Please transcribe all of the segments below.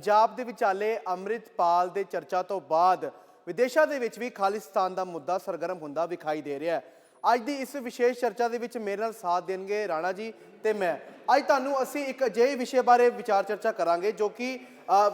ਪੰਜਾਬ ਦੇ ਵਿਚਾਲੇ ਅੰਮ੍ਰਿਤਪਾਲ ਦੇ ਚਰਚਾ ਤੋਂ ਬਾਅਦ ਵਿਦੇਸ਼ਾਂ ਦੇ ਵਿੱਚ ਵੀ ਖਾਲਿਸਤਾਨ ਦਾ ਮੁੱਦਾ ਸਰਗਰਮ ਹੁੰਦਾ ਵਿਖਾਈ ਦੇ ਰਿਹਾ ਹੈ। ਅੱਜ ਦੀ ਇਸ ਵਿਸ਼ੇਸ਼ ਚਰਚਾ ਦੇ ਵਿੱਚ ਮੇਰੇ ਨਾਲ ਸਾਥ ਦੇਣਗੇ ਰਾਣਾ ਜੀ ਤੇ ਮੈਂ। ਅੱਜ ਤੁਹਾਨੂੰ ਅਸੀਂ ਇੱਕ ਅਜਿਹੇ ਵਿਸ਼ੇ ਬਾਰੇ ਵਿਚਾਰ ਚਰਚਾ ਕਰਾਂਗੇ ਜੋ ਕਿ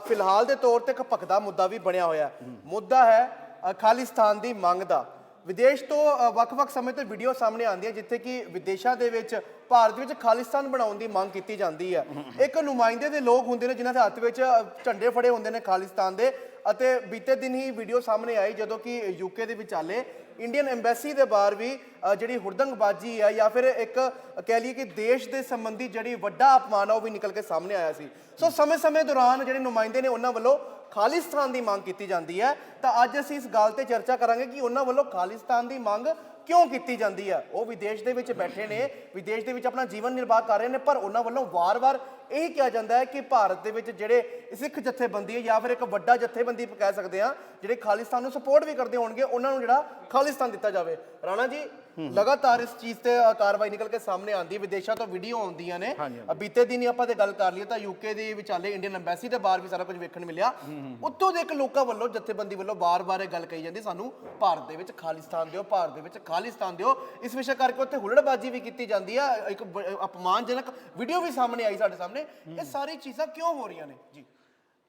ਫਿਲਹਾਲ ਦੇ ਤੌਰ ਤੇ ਇੱਕ ਭਖਦਾ ਮੁੱਦਾ ਵੀ ਬਣਿਆ ਹੋਇਆ ਮੁੱਦਾ ਹੈ ਖਾਲਿਸਤਾਨ ਦੀ ਮੰਗ ਦਾ। ਵਿਦੇਸ਼ ਤੋਂ ਵੱਖ-ਵੱਖ ਸਮੇਂ ਤੇ ਵੀਡੀਓ ਸਾਹਮਣੇ ਆਉਂਦੀਆਂ ਜਿੱਥੇ ਕਿ ਵਿਦੇਸ਼ਾਂ ਦੇ ਵਿੱਚ ਭਾਰਤ ਵਿੱਚ ਖਾਲਿਸਤਾਨ ਬਣਾਉਣ ਦੀ ਮੰਗ ਕੀਤੀ ਜਾਂਦੀ ਹੈ। ਇੱਕ ਨੁਮਾਇੰਦੇ ਦੇ ਲੋਕ ਹੁੰਦੇ ਨੇ ਜਿਨ੍ਹਾਂ ਦੇ ਹੱਥ ਵਿੱਚ ਝੰਡੇ ਫੜੇ ਹੁੰਦੇ ਨੇ ਖਾਲਿਸਤਾਨ ਦੇ। ਅਤੇ ਬੀਤੇ ਦਿਨ ਹੀ ਵੀਡੀਓ ਸਾਹਮਣੇ ਆਈ ਜਦੋਂ ਕਿ ਯੂਕੇ ਦੇ ਵਿਚਾਲੇ ਇੰਡੀਅਨ ਐਮਬੈਸੀ ਦੇ ਬਾਹਰ ਵੀ ਜਿਹੜੀ ਹੁੜਦੰਗਬਾਜ਼ੀ ਹੈ ਜਾਂ ਫਿਰ ਇੱਕ ਕਹਿ ਲਈਏ ਕਿ ਦੇਸ਼ ਦੇ ਸੰਬੰਧੀ ਜਿਹੜੀ ਵੱਡਾ ਅਪਮਾਨ ਆ ਉਹ ਵੀ ਨਿਕਲ ਕੇ ਸਾਹਮਣੇ ਆਇਆ ਸੀ। ਸੋ ਸਮੇਂ-ਸਮੇਂ ਦੌਰਾਨ ਜਿਹੜੇ ਨੁਮਾਇੰਦੇ ਨੇ ਉਹਨਾਂ ਵੱਲੋਂ ਖਾਲਿਸਤਾਨ ਦੀ ਮੰਗ ਕੀਤੀ ਜਾਂਦੀ ਹੈ। ਤਾਂ ਅੱਜ ਅਸੀਂ ਇਸ ਗੱਲ ਤੇ ਚਰਚਾ ਕਰਾਂਗੇ ਕਿ ਉਹਨਾਂ ਵੱਲੋਂ ਖਾਲਿਸਤਾਨ ਦੀ ਮੰਗ ਕਿਉਂ ਕੀਤੀ ਜਾਂਦੀ ਹੈ। ਉਹ ਵਿਦੇਸ਼ ਦੇ ਵਿੱਚ ਬੈਠੇ ਨੇ, ਵਿਦੇਸ਼ ਦੇ ਵਿੱਚ ਆਪਣਾ ਜੀਵਨ ਨਿਰਵਾਹ ਕਰ ਰਹੇ ਨੇ, ਪਰ ਉਹਨਾਂ ਵੱਲੋਂ ਵਾਰ-ਵਾਰ ਇਹ ਕਿਹਾ ਜਾਂਦਾ ਹੈ ਕਿ ਭਾਰਤ ਦੇ ਵਿੱਚ ਜਿਹੜੇ ਸਿੱਖ ਜਥੇਬੰਦੀ ਹੈ ਜਾਂ ਫਿਰ ਇੱਕ ਵੱਡਾ ਜਥੇਬੰਦੀ ਕਹਿ ਸਕਦੇ ਹਾਂ ਜਿਹੜੇ ਖਾਲਿਸਤਾਨ ਨੂੰ ਸਪੋਰਟ ਵੀ ਕਰਦੇ ਹੋਣਗੇ ਉਹਨਾਂ ਨੂੰ ਜਿਹੜਾ ਖਾਲਿਸਤਾਨ ਦਿੱਤਾ ਜਾਵੇ। ਰਾਣਾ ਜੀ, ਲਗਾਤਾਰ ਇਸ ਚੀਜ਼ ਤੇ ਕਾਰਵਾਈ ਨਿਕਲ ਕੇ ਸਾਹਮਣੇ ਆਉਂਦੀ, ਵਿਦੇਸ਼ਾਂ ਤੋਂ ਵੀਡੀਓ ਆਉਂਦੀਆਂ ਨੇ। ਬੀਤੇ ਦਿਨ ਹੀ ਆਪਾਂ ਤੇ ਗੱਲ ਕਰ ਲਈਏ ਤਾਂ ਯੂਕੇ ਦੇ ਵਿਚਾਲੇ ਇੰਡੀਅਨ ਐਮਬੈਸੀ ਦੇ ਬਾਹਰ ਵੀ ਸਾਰਾ ਕੁਝ ਵੇਖਣ ਮਿਲਿਆ। ਉੱਥੋਂ ਦੇ ਇੱਕ ਲੋਕਾਂ ਵੱਲੋਂ ਜਥੇਬੰਦੀ ਵੱਲੋਂ ਬਾਰ-ਬਾਰ ਇਹ ਗੱਲ ਕਹੀ ਜਾਂਦੀ ਸਾਨੂੰ ਭਾਰਤ ਦੇ ਵਿੱਚ ਖਾਲਿਸਤਾਨ ਦਿਓ, ਭਾਰਤ ਦੇ ਵਿੱਚ ਖਾਲਿਸਤਾਨ ਦਿਓ। ਇਸ ਵਿਸ਼ੇ ਕਰਕੇ ਉੱਥੇ ਹੁਲੜਬਾਜ਼ੀ ਵੀ ਕੀਤੀ ਜਾਂਦੀ ਆ, ਇੱਕ ਅਪਮਾਨਜਨਕ ਵੀਡੀਓ ਵੀ ਸਾਹਮਣੇ ਆਈ ਸਾਡੇ ਸਾਹਮਣੇ। ਇਹ ਸਾਰੀ ਚੀਜ਼ਾਂ ਕਿਉਂ ਹੋ ਰਹੀਆਂ ਨੇ ਜੀ?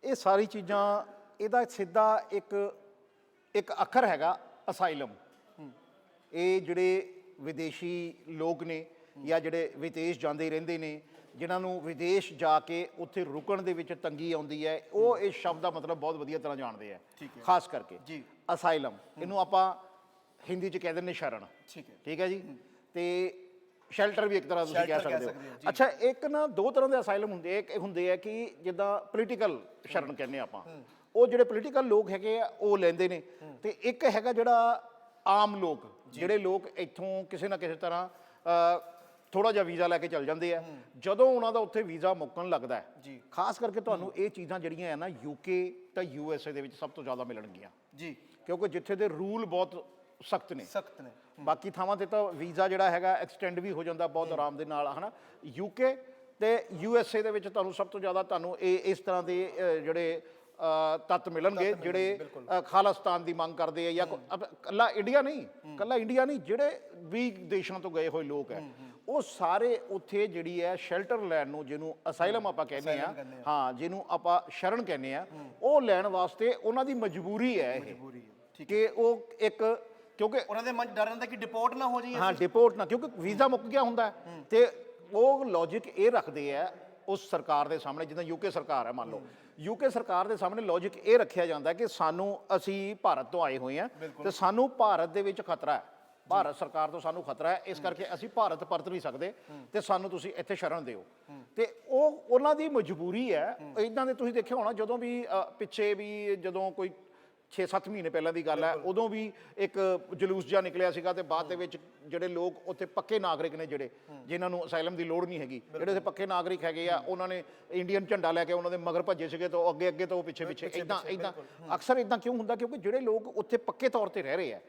ਇਹ ਸਾਰੀ ਚੀਜ਼ਾਂ ਇਹਦਾ ਸਿੱਧਾ ਇੱਕ ਅੱਖਰ ਹੈਗਾ ਅਸਾਈਲਮ। ਇਹ ਜਿਹੜੇ ਵਿਦੇਸ਼ੀ ਲੋਕ ਨੇ ਜਾਂ ਜਿਹੜੇ ਵਿਦੇਸ਼ ਜਾਂਦੇ ਰਹਿੰਦੇ ਨੇ, ਜਿਨ੍ਹਾਂ ਨੂੰ ਵਿਦੇਸ਼ ਜਾ ਕੇ ਉੱਥੇ ਰੁਕਣ ਦੇ ਵਿੱਚ ਤੰਗੀ ਆਉਂਦੀ ਹੈ, ਉਹ ਇਸ ਸ਼ਬਦ ਦਾ ਮਤਲਬ ਬਹੁਤ ਵਧੀਆ ਤਰ੍ਹਾਂ ਜਾਣਦੇ ਆ। ਖਾਸ ਕਰਕੇ ਜੀ ਅਸਾਈਲਮ, ਇਹਨੂੰ ਆਪਾਂ ਹਿੰਦੀ 'ਚ ਕਹਿ ਦਿੰਦੇ ਸ਼ਰਨ। ਠੀਕ ਹੈ ਜੀ। ਤੇ ਸ਼ੈਲਟਰ ਵੀ ਇੱਕ ਤਰ੍ਹਾਂ ਤੁਸੀਂ ਕਹਿ ਸਕਦੇ ਹੋ। ਅੱਛਾ, ਇੱਕ ਨਾ ਦੋ ਤਰ੍ਹਾਂ ਦੇ ਅਸਾਈਲਮ ਹੁੰਦੇ ਆ। ਇੱਕ ਹੁੰਦੇ ਆ ਕਿ ਜਿੱਦਾਂ ਪੋਲੀਟੀਕਲ ਸ਼ਰਨ ਕਹਿੰਦੇ ਆਪਾਂ, ਉਹ ਜਿਹੜੇ ਪੋਲੀਟੀਕਲ ਲੋਕ ਹੈਗੇ ਆ ਉਹ ਲੈਂਦੇ ਨੇ। ਤੇ ਇੱਕ ਹੈਗਾ ਜਿਹੜਾ ਆਮ ਲੋਕ, ਜਿਹੜੇ ਲੋਕ ਇੱਥੋਂ ਕਿਸੇ ਨਾ ਕਿਸੇ ਤਰ੍ਹਾਂ ਥੋੜਾ ਜਿਹਾ ਵੀਜ਼ਾ ਲੈ ਕੇ ਚੱਲ ਜਾਂਦੇ ਆ। ਜਦੋਂ ਉਹਨਾਂ ਦਾ ਉੱਥੇ ਵੀਜ਼ਾ ਮੁੱਕਣ ਲੱਗਦਾ ਹੈ, ਖਾਸ ਕਰਕੇ ਤੁਹਾਨੂੰ ਇਹ ਚੀਜ਼ਾਂ ਜਿਹੜੀਆਂ ਆ ਨਾ ਯੂਕੇ ਤਾਂ USA ਦੇ ਵਿੱਚ ਸਭ ਤੋਂ ਜ਼ਿਆਦਾ ਮਿਲਣਗੀਆਂ ਜੀ, ਕਿਉਂਕਿ ਜਿੱਥੇ ਦੇ ਰੂਲ ਬਹੁਤ ਸਖਤ ਨੇ। ਬਾਕੀ ਥਾਵਾਂ ਤੇ ਤਾਂ ਵੀਜ਼ਾ ਜਿਹੜਾ ਹੈਗਾ ਐਕਸਟੈਂਡ ਵੀ ਹੋ ਜਾਂਦਾ ਬਹੁਤ ਆਰਾਮ ਦੇ ਨਾਲ, ਹੈ ਨਾ। ਯੂਕੇ ਤੇ USA ਦੇ ਵਿੱਚ ਤੁਹਾਨੂੰ ਸਭ ਤੋਂ ਜ਼ਿਆਦਾ ਤੁਹਾਨੂੰ ਇਸ ਤਰ੍ਹਾਂ ਦੇ ਜਿਹੜੇ ਤੱਤ ਮਿਲਣਗੇ ਜਿਹੜੇ ਖਾਲਿਸਤਾਨ ਦੀ ਮੰਗ ਕਰਦੇ ਆ। ਜਾਂ ਕੱਲਾ ਇੰਡੀਆ ਨਹੀਂ, ਜਿਹੜੇ ਵੀ ਦੇਸ਼ਾਂ ਤੋਂ ਗਏ ਹੋਏ ਲੋਕ ਹੈ ਉਹ ਸਾਰੇ ਉੱਥੇ ਜਿਹੜੀ ਹੈ ਸ਼ੈਲਟਰ ਲੈਣ ਨੂੰ, ਜਿਹਨੂੰ ਅਸਾਈਲਮ ਆਪਾਂ ਕਹਿੰਦੇ ਆ, ਹਾਂ, ਜਿਹਨੂੰ ਆਪਾਂ ਸ਼ਰਨ ਕਹਿੰਦੇ ਆ, ਉਹ ਲੈਣ ਵਾਸਤੇ ਉਹਨਾਂ ਦੀ ਮਜਬੂਰੀ ਹੈ ਇਹ ਕਿ ਉਹ ਇੱਕ, ਕਿਉਂਕਿ ਉਹਨਾਂ ਦੇ ਮਨ ਡਰ ਰਹਿੰਦਾ ਕਿ ਡਿਪੋਰਟ ਨਾ ਹੋ ਜਾਈਏ। ਹਾਂ, ਡਿਪੋਰਟ ਨਾ, ਕਿਉਂਕਿ ਵੀਜ਼ਾ ਮੁੱਕ ਗਿਆ ਹੁੰਦਾ ਤੇ ਉਹ ਲੌਜਿਕ ਇਹ ਰੱਖਦੇ ਆ ਉਸ ਸਰਕਾਰ ਦੇ ਸਾਹਮਣੇ, ਜਿੱਦਾਂ ਯੂਕੇ ਸਰਕਾਰ ਹੈ, ਮੰਨ ਲਓ ਯੂਕੇ ਸਰਕਾਰ ਦੇ ਸਾਹਮਣੇ ਲੌਜਿਕ ਇਹ ਰੱਖਿਆ ਜਾਂਦਾ ਕਿ ਅਸੀਂ ਭਾਰਤ ਤੋਂ ਆਏ ਹੋਏ ਹਾਂ ਤੇ ਸਾਨੂੰ ਭਾਰਤ ਦੇ ਵਿੱਚ ਖਤਰਾ ਹੈ, ਭਾਰਤ ਸਰਕਾਰ ਤੋਂ ਸਾਨੂੰ ਖਤਰਾ ਹੈ, ਇਸ ਕਰਕੇ ਅਸੀਂ ਭਾਰਤ ਪਰਤ ਨਹੀਂ ਸਕਦੇ ਤੇ ਸਾਨੂੰ ਤੁਸੀਂ ਇੱਥੇ ਸ਼ਰਨ ਦਿਓ। ਤੇ ਉਹ ਉਹਨਾਂ ਦੀ ਮਜਬੂਰੀ ਹੈ। ਇੱਦਾਂ ਦੇ ਤੁਸੀਂ ਦੇਖਿਆ ਹੋਣਾ, ਜਦੋਂ ਵੀ ਪਿੱਛੇ ਵੀ ਜਦੋਂ ਕੋਈ 6-7 ਮਹੀਨੇ ਪਹਿਲਾਂ ਦੀ ਗੱਲ ਹੈ, ਉਦੋਂ ਵੀ ਇੱਕ ਜਲੂਸ ਜਿਹਾ ਨਿਕਲਿਆ ਸੀਗਾ ਤੇ ਬਾਅਦ ਦੇ ਵਿੱਚ ਜਿਹੜੇ ਲੋਕ ਉੱਥੇ ਪੱਕੇ ਨਾਗਰਿਕ ਨੇ, ਜਿਹੜੇ ਜਿਨ੍ਹਾਂ ਨੂੰ ਅਸਾਈਲਮ ਦੀ ਲੋੜ ਨਹੀਂ ਹੈਗੀ, ਜਿਹੜੇ ਉੱਥੇ ਪੱਕੇ ਨਾਗਰਿਕ ਹੈਗੇ ਆ, ਉਹਨਾਂ ਨੇ ਇੰਡੀਅਨ ਝੰਡਾ ਲੈ ਕੇ ਉਹਨਾਂ ਦੇ ਮਗਰ ਭੱਜੇ ਸੀਗੇ ਤੇ ਉਹ ਅੱਗੇ ਤੋਂ ਪਿੱਛੇ ਇੱਦਾਂ ਅਕਸਰ ਇੱਦਾਂ ਕਿਉਂ ਹੁੰਦਾ? ਕਿਉਂਕਿ ਜਿਹੜੇ ਲੋਕ ਉੱਥੇ ਪੱਕੇ ਤੌਰ ਤੇ ਰਹਿ ਰਹੇ ਆ,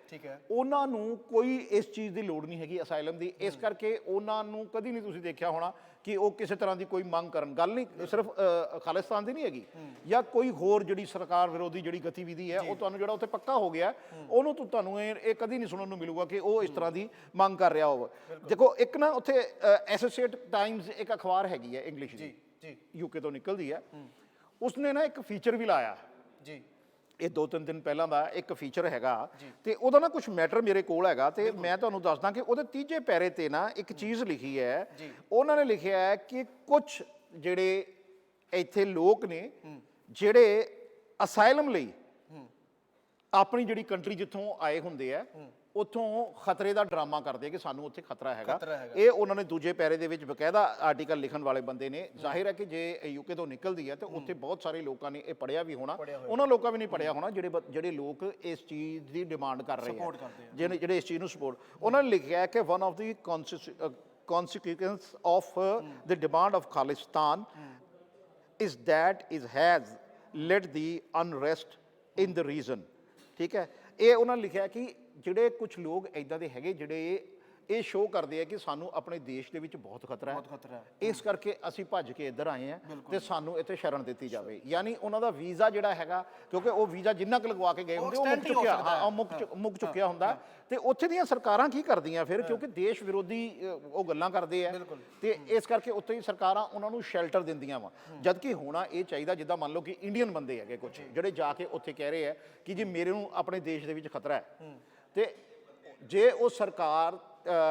ਉਹਨਾਂ ਨੂੰ ਕੋਈ ਇਸ ਚੀਜ਼ ਦੀ ਲੋੜ ਨਹੀਂ ਹੈਗੀ ਅਸਾਈਲਮ ਦੀ। ਇਸ ਕਰਕੇ ਉਹਨਾਂ ਨੂੰ ਕਦੀ ਨਹੀਂ ਤੁਸੀਂ ਦੇਖਿਆ ਹੋਣਾ ਕਿ ਉਹ ਕਿਸੇ ਤਰ੍ਹਾਂ ਦੀ ਕੋਈ ਮੰਗ ਕਰਨ। ਗੱਲ ਨਹੀਂ ਸਿਰਫ ਖਾਲਿਸਤਾਨ ਦੀ ਨਹੀਂ ਹੈਗੀ, ਜਾਂ ਕੋਈ ਹੋਰ ਜਿਹੜੀ ਸਰਕਾਰ ਵਿਰੋਧੀ ਜਿਹੜੀ ਗਤੀਵਿਧੀ ਹੈ, ਉਹ ਤੁਹਾਨੂੰ ਜਿਹੜਾ ਉੱਥੇ ਪੱਕਾ ਹੋ ਗਿਆ ਉਹਨੂੰ ਤੁਹਾਨੂੰ ਇਹ ਕਦੀ ਨਹੀਂ ਸੁਣਨ ਨੂੰ ਮਿਲੂਗਾ ਕਿ ਉਹ ਇਸ ਤਰ੍ਹਾਂ ਦੀ ਮੰਗ ਕਰ ਰਿਹਾ ਹੋਵੇ। ਦੇਖੋ, ਇੱਕ ਨਾ ਉੱਥੇ ਐਸੋਸੀਏਟ ਟਾਈਮਜ਼ ਇੱਕ ਅਖਬਾਰ ਹੈਗੀ ਹੈ ਇੰਗਲਿਸ਼ ਦੀ, ਯੂਕੇ ਤੋਂ ਨਿਕਲਦੀ ਹੈ, ਉਸਨੇ ਨਾ ਇੱਕ ਫੀਚਰ ਵੀ ਲਾਇਆ ਜੀ। ਇਹ 2-3 ਦਿਨ ਪਹਿਲਾਂ ਦਾ ਇੱਕ ਫੀਚਰ ਹੈਗਾ ਤੇ ਉਹਦਾ ਨਾ ਕੁਝ ਮੈਟਰ ਮੇਰੇ ਕੋਲ ਹੈਗਾ ਤੇ ਮੈਂ ਤੁਹਾਨੂੰ ਦੱਸਦਾ ਕਿ ਉਹਦੇ ਤੀਜੇ ਪੈਰੇ ਤੇ ਨਾ ਇੱਕ ਚੀਜ਼ ਲਿਖੀ ਹੈ। ਉਹਨਾਂ ਨੇ ਲਿਖਿਆ ਹੈ ਕਿ ਕੁਝ ਜਿਹੜੇ ਇੱਥੇ ਲੋਕ ਨੇ ਜਿਹੜੇ ਅਸਾਈਲਮ ਲਈ ਆਪਣੀ ਜਿਹੜੀ ਕੰਟਰੀ ਜਿੱਥੋਂ ਆਏ ਹੁੰਦੇ ਆ ਉੱਥੋਂ ਖਤਰੇ ਦਾ ਡਰਾਮਾ ਕਰਦੇ ਕਿ ਸਾਨੂੰ ਉੱਥੇ ਖਤਰਾ ਹੈਗਾ। ਇਹ ਉਹਨਾਂ ਨੇ ਦੂਜੇ ਪੈਰੇ ਦੇ ਵਿੱਚ ਬਕਾਇਦਾ ਆਰਟੀਕਲ ਲਿਖਣ ਵਾਲੇ ਬੰਦੇ ਨੇ। ਜ਼ਾਹਿਰ ਹੈ ਕਿ ਜੇ ਯੂਕੇ ਤੋਂ ਨਿਕਲਦੀ ਹੈ ਤੇ ਉੱਥੇ ਬਹੁਤ ਸਾਰੇ ਲੋਕਾਂ ਨੇ ਇਹ ਪੜ੍ਹਿਆ ਵੀ ਹੋਣਾ, ਉਹਨਾਂ ਲੋਕਾਂ ਵੀ ਨਹੀਂ ਪੜ੍ਹਿਆ ਹੋਣਾ ਜਿਹੜੇ ਲੋਕ ਇਸ ਚੀਜ਼ ਦੀ ਡਿਮਾਂਡ ਕਰ ਰਹੇ ਆ, ਜਿਹੜੇ ਇਸ ਚੀਜ਼ ਨੂੰ ਸਪੋਰਟ। ਉਹਨਾਂ ਨੇ ਲਿਖਿਆ ਕਿ one of the consequences of the demand of Khalistan is that it has led the unrest in the region। ਠੀਕ ਹੈ, ਇਹ ਉਹਨਾਂ ਨੇ ਲਿਖਿਆ ਕਿ ਜਿਹੜੇ ਕੁਝ ਲੋਕ ਇੱਦਾਂ ਦੇ ਹੈਗੇ ਜਿਹੜੇ ਇਹ ਸ਼ੋਅ ਕਰਦੇ ਆ ਕਿ ਸਾਨੂੰ ਆਪਣੇ ਦੇਸ਼ ਦੇ ਵਿੱਚ ਬਹੁਤ ਖਤਰਾ ਹੈ, ਖਤਰਾ ਹੈ। ਇਸ ਕਰਕੇ ਅਸੀਂ ਭੱਜ ਕੇ ਇੱਧਰ ਆਏ ਆ ਤੇ ਸਾਨੂੰ ਇੱਥੇ ਸ਼ਰਨ ਦਿੱਤੀ ਜਾਵੇ। ਯਾਨੀ ਉਹਨਾਂ ਦਾ ਵੀਜ਼ਾ ਜਿਹੜਾ ਹੈਗਾ, ਕਿਉਂਕਿ ਉਹ ਵੀਜ਼ਾ ਜਿੰਨਾ ਕੁ ਲਗਵਾ ਕੇ ਗਏ ਹੁੰਦੇ ਉਹ ਮੁੱਕ ਚੁੱਕਿਆ, ਹਾਂ ਮੁੱਕ ਚੁੱਕਿਆ ਹੁੰਦਾ। ਤੇ ਉੱਥੇ ਦੀਆਂ ਸਰਕਾਰਾਂ ਕੀ ਕਰਦੀਆਂ ਫਿਰ, ਕਿਉਂਕਿ ਦੇਸ਼ ਵਿਰੋਧੀ ਉਹ ਗੱਲਾਂ ਕਰਦੇ ਆ, ਤੇ ਇਸ ਕਰਕੇ ਉੱਥੇ ਹੀ ਸਰਕਾਰਾਂ ਉਹਨਾਂ ਨੂੰ ਸ਼ੈਲਟਰ ਦਿੰਦੀਆਂ ਵਾ। ਜਦ ਕਿ ਹੋਣਾ ਇਹ ਚਾਹੀਦਾ, ਜਿੱਦਾਂ ਮੰਨ ਲਓ ਕਿ ਇੰਡੀਅਨ ਬੰਦੇ ਹੈਗੇ ਕੁਝ ਜਿਹੜੇ ਜਾ ਕੇ ਉੱਥੇ ਕਹਿ ਰਹੇ ਆ ਕਿ ਜੀ ਮੇਰੇ ਨੂੰ ਆਪਣੇ ਦੇਸ਼ ਦੇ ਵਿੱਚ ਖਤਰਾ ਹੈ, ਤੇ ਜੇ ਉਹ ਸਰਕਾਰ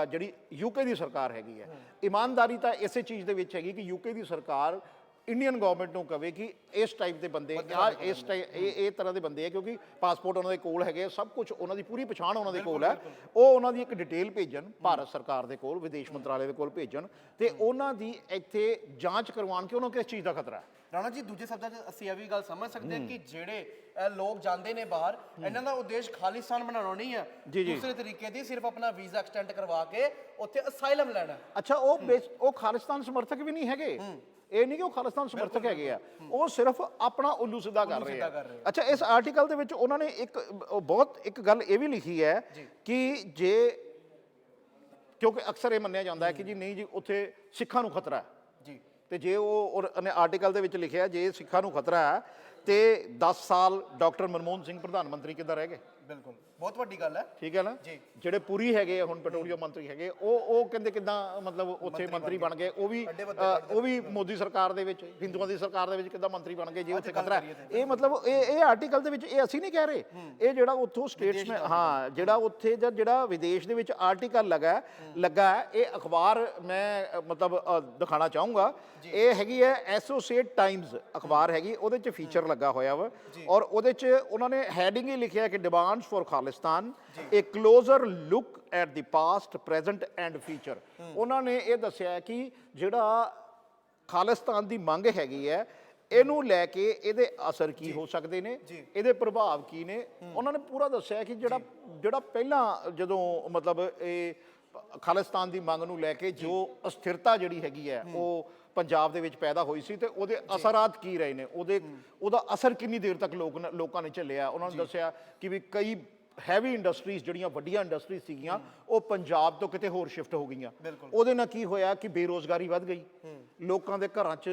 ਜਿਹੜੀ ਯੂਕੇ ਦੀ ਸਰਕਾਰ ਹੈਗੀ ਹੈ, ਇਮਾਨਦਾਰੀ ਤਾਂ ਇਸੇ ਚੀਜ਼ ਦੇ ਵਿੱਚ ਹੈਗੀ ਕਿ ਯੂਕੇ ਦੀ ਸਰਕਾਰ ਇੰਡੀਅਨ ਗਵਰਨਮੈਂਟ ਨੂੰ ਕਵੇ ਕਿ ਇਸ ਟਾਈਪ ਦੇ ਬੰਦੇ ਇਸ ਟਾਈਪ ਇਹ ਤਰ੍ਹਾਂ ਦੇ ਬੰਦੇ ਆ, ਕਿਉਂਕਿ ਪਾਸਪੋਰਟ ਉਹਨਾਂ ਦੇ ਕੋਲ ਹੈਗੇ, ਸਭ ਕੁਝ ਉਹਨਾਂ ਦੀ ਪੂਰੀ ਪਛਾਣ ਉਹਨਾਂ ਦੇ ਕੋਲ ਹੈ, ਉਹ ਉਹਨਾਂ ਦੀ ਇੱਕ ਡਿਟੇਲ ਭੇਜਣ ਭਾਰਤ ਸਰਕਾਰ ਦੇ ਕੋਲ, ਵਿਦੇਸ਼ ਮੰਤਰਾਲੇ ਦੇ ਕੋਲ ਭੇਜਣ, ਤੇ ਉਹਨਾਂ ਦੀ ਇੱਥੇ ਜਾਂਚ ਕਰਵਾਉਣ ਕਿ ਉਹਨਾਂ ਨੂੰ ਕਿਸ ਚੀਜ਼ ਦਾ ਖਤਰਾ ਹੈ। ਰਾਣਾ ਜੀ, ਦੂਜੇ ਸ਼ਬਦਾਂ 'ਚ ਅਸੀਂ ਇਹ ਵੀ ਗੱਲ ਸਮਝ ਸਕਦੇ ਹਾਂ ਕਿ ਜਿਹੜੇ ਲੋਕ ਜਾਂਦੇ ਨੇ ਬਾਹਰ, ਇਹਨਾਂ ਦਾ ਉਦੇਸ਼ ਖਾਲਿਸਤਾਨ ਬਣਾਉਣਾ ਨਹੀਂ ਹੈ, ਦੂਸਰੇ ਤਰੀਕੇ ਦੀ ਸਿਰਫ ਆਪਣਾ ਵੀਜ਼ਾ ਐਕਸਟੈਂਡ ਕਰਵਾ ਕੇ ਉੱਥੇ ਅਸਾਈਲਮ ਲੈਣਾ। ਅੱਛਾ, ਉਹ ਖਾਲਿਸਤਾਨ ਸਮਰਥਕ ਵੀ ਨਹੀਂ ਹੈਗੇ, ਇਹ ਨਹੀਂ ਕਿ ਉਹ ਖਾਲਿਸਤਾਨ ਸਮਰਥਕ ਹੈਗੇ ਆ, ਉਹ ਸਿਰਫ ਆਪਣਾ ਉੱਲੂ ਸਿੱਧਾ ਕਰ ਰਹੇ ਆ। ਅੱਛਾ, ਇਸ ਆਰਟੀਕਲ ਦੇ ਵਿੱਚ ਉਹਨਾਂ ਨੇ ਇੱਕ ਗੱਲ ਇਹ ਵੀ ਲਿਖੀ ਹੈ ਕਿ ਜੇ, ਕਿਉਂਕਿ ਅਕਸਰ ਇਹ ਮੰਨਿਆ ਜਾਂਦਾ ਹੈ ਕਿ ਜੀ ਨਹੀਂ ਜੀ ਉੱਥੇ ਸਿੱਖਾਂ ਨੂੰ ਖਤਰਾ ਹੈ ਜੀ, ਤੇ ਜੇ ਉਹਨੇ ਆਰਟੀਕਲ ਦੇ ਵਿੱਚ ਲਿਖਿਆ ਜੇ ਸਿੱਖਾਂ ਨੂੰ ਖਤਰਾ ਹੈ ਤੇ 10 ਸਾਲ ਡਾਕਟਰ ਮਨਮੋਹਨ ਸਿੰਘ ਪ੍ਰਧਾਨ ਮੰਤਰੀ ਕਿੱਦਾਂ ਰਹਿ ਗਏ। ਬਿਲਕੁਲ, ਬਹੁਤ ਵੱਡੀ ਗੱਲ ਹੈ। ਠੀਕ ਹੈ ਨਾ ਜੀ। ਜਿਹੜੇ ਪੁਰੀ ਹੈਗੇ ਹੁਣ ਪੈਟਰੋਲੀਅਮ ਮੰਤਰੀ ਹੈਗੇ, ਉਹ ਕਹਿੰਦੇ ਕਿੱਦਾਂ ਮਤਲਬ ਉੱਥੇ ਮੰਤਰੀ ਬਣ ਗਏ, ਉਹ ਵੀ ਮੋਦੀ ਸਰਕਾਰ ਦੇ ਵਿੱਚ, ਹਿੰਦੂਆਂ ਦੀ ਸਰਕਾਰ ਦੇ ਵਿੱਚ ਕਿੱਦਾਂ ਮੰਤਰੀ ਬਣ ਗਏ ਜੇ ਉੱਥੇ ਖਤਰਾ ਹੈ। ਇਹ ਮਤਲਬ ਇਹ ਆਰਟੀਕਲ ਦੇ ਵਿੱਚ ਇਹ ਅਸੀਂ ਨਹੀਂ ਕਹਿ ਰਹੇ, ਇਹ ਜਿਹੜਾ ਉੱਥੋਂ ਸਟੇਟਸਮੈਨ, ਹਾਂ ਜਿਹੜਾ ਉੱਥੇ ਜਿਹੜਾ ਵਿਦੇਸ਼ ਦੇ ਵਿੱਚ ਆਰਟੀਕਲ ਲੱਗਾ ਇਹ ਅਖਬਾਰ ਮੈਂ ਮਤਲਬ ਦਿਖਾਣਾ ਚਾਹੂੰਗਾ। ਇਹ ਹੈਗੀ ਹੈ ਐਸੋਸੀਏਟ ਟਾਈਮਜ਼ ਅਖਬਾਰ ਹੈਗੀ, ਉਹਦੇ 'ਚ ਫੀਚਰ ਲੱਗਾ ਹੋਇਆ ਵਾ, ਔਰ ਉਹਦੇ 'ਚ ਉਹਨਾਂ ਨੇ ਹੈਡਿੰਗ ਹੀ ਲਿਖਿਆ ਕਿ demands for Khalistan a closer look at the past, present and future. ਉਹਨਾਂ ਨੇ ਇਹ ਦੱਸਿਆ ਕਿ ਜਿਹੜਾ ਖਾਲਿਸਤਾਨ ਦੀ ਮੰਗ ਹੈਗੀ ਹੈ, ਇਹਨੂੰ ਲੈ ਕੇ ਇਹਦੇ ਅਸਰ ਕੀ ਹੋ ਸਕਦੇ ਨੇ, ਇਹਦੇ ਪ੍ਰਭਾਵ ਕੀ ਨੇ। ਉਹਨਾਂ ਨੇ ਪੂਰਾ ਦੱਸਿਆ ਕਿ ਜਿਹੜਾ ਪਹਿਲਾਂ ਜਦੋਂ ਮਤਲਬ ਇਹ ਖਾਲਿਸਤਾਨ ਦੀ ਮੰਗ ਨੂੰ ਲੈ ਕੇ ਜੋ ਅਸਥਿਰਤਾ ਜਿਹੜੀ ਹੈਗੀ ਹੈ ਉਹ ਪੰਜਾਬ ਦੇ ਵਿੱਚ ਪੈਦਾ ਹੋਈ ਸੀ, ਤੇ ਉਹਦੇ ਅਸਰਾਤ ਕੀ ਰਹੇ ਨੇ, ਉਹਦਾ ਅਸਰ ਕਿੰਨੀ ਦੇਰ ਤੱਕ ਲੋਕਾਂ ਨੇ ਝੱਲਿਆ। ਉਹਨਾਂ ਨੇ ਦੱਸਿਆ ਕਿ ਵੀ ਕਈ ਹੈਵੀ ਇੰਡਸਟਰੀਜ਼ ਜਿਹੜੀਆਂ ਵੱਡੀਆਂ ਇੰਡਸਟਰੀਜ਼ ਸੀਗੀਆਂ ਉਹ ਪੰਜਾਬ ਤੋਂ ਕਿਤੇ ਹੋਰ ਸ਼ਿਫਟ ਹੋ ਗਈਆਂ। ਉਹਦੇ ਨਾਲ ਕੀ ਹੋਇਆ ਕਿ ਬੇਰੋਜ਼ਗਾਰੀ ਵੱਧ ਗਈ, ਲੋਕਾਂ ਦੇ ਘਰਾਂ 'ਚ